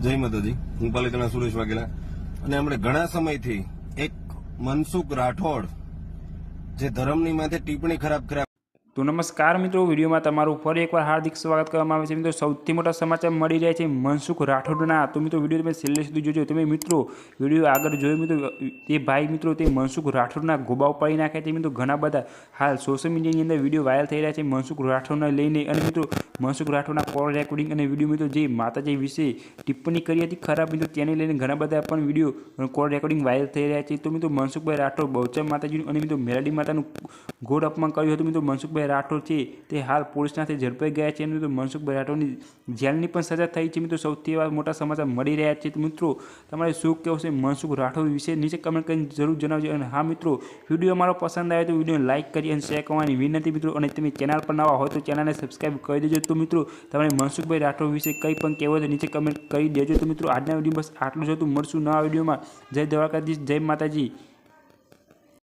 જય માતાજી, હું પાલિતાણા સુરેશ વાઘેલા અને આપણે ઘણા સમયથી એક મનસુખ રાઠોડ જે ધર્મની માથે ટિપ્પણી ખરાબ કર્યા. તો નમસ્કાર મિત્રો, વિડીયોમાં તમારું ફરી એકવાર હાર્દિક સ્વાગત કરવામાં આવે છે. મિત્રો, સૌથી મોટા સમાચાર મળી રહ્યા છે મનસુખ રાઠોડના. તો મિત્રો, વિડીયો તમે છેલ્લે સુધી જોજો. તમે મિત્રો વિડીયો આગળ જોયો મિત્રો, તે ભાઈ મિત્રો તે મનસુખ રાઠોડના ગોબા ઉપાડી નાખ્યા છે. મિત્રો, ઘણા બધા હાલ સોશિયલ મીડિયાની અંદર વિડીયો વાયરલ થઈ રહ્યા છે મનસુખ રાઠોડને લઈને. અને મિત્રો, મનસુખ રાઠોડના કોલ રેકોર્ડિંગ અને વિડીયો મિત્રો જે માતાજી વિશે ટિપ્પણી કરી હતી ખરાબ મિત્રો, તેને લઈને ઘણા બધા પણ વિડીયો કોલ રેકોર્ડિંગ વાયરલ થઈ રહ્યા છે. તો મિત્રો, મનસુખભાઈ રાઠોડ બહુચર માતાજીનું અને મિત્રો મેલડી માતાનું ઘોર અપમાન કર્યું હતું. મિત્રો, મનસુખભાઈ રાઠોડ છે તે હાલ પોલીસના હાથે ઝડપાઈ ગયા છે. અને મિત્રો, મનસુખભાઈ રાઠોડની જેલની પણ સજા થઈ છે. મિત્રો, સૌથી મોટા સમાચાર મળી રહ્યા છે. તો મિત્રો, તમારે શું કહેવું છે મનસુખ રાઠોડ વિશે નીચે કમેન્ટ કરીને જરૂર જણાવજો. અને હા મિત્રો, વિડીયો અમારો પસંદ આવે તો વિડીયોને લાઇક કરી અને શેર કરવાની વિનંતી મિત્રો. અને તમે ચેનલ પર નવા હોય તો ચેનલને સબસ્ક્રાઈબ કરી દેજો. તો મિત્રો, તમારે મનસુખભાઈ રાઠોડ વિશે કંઈ પણ કહેવું હોય તો નીચે કમેન્ટ કરી દેજો. તો મિત્રો, આજના વિડીયો બસ આટલું જ હતું. મળશું નવા વિડીયોમાં. જય દ્વારકાધીશ, જય માતાજી.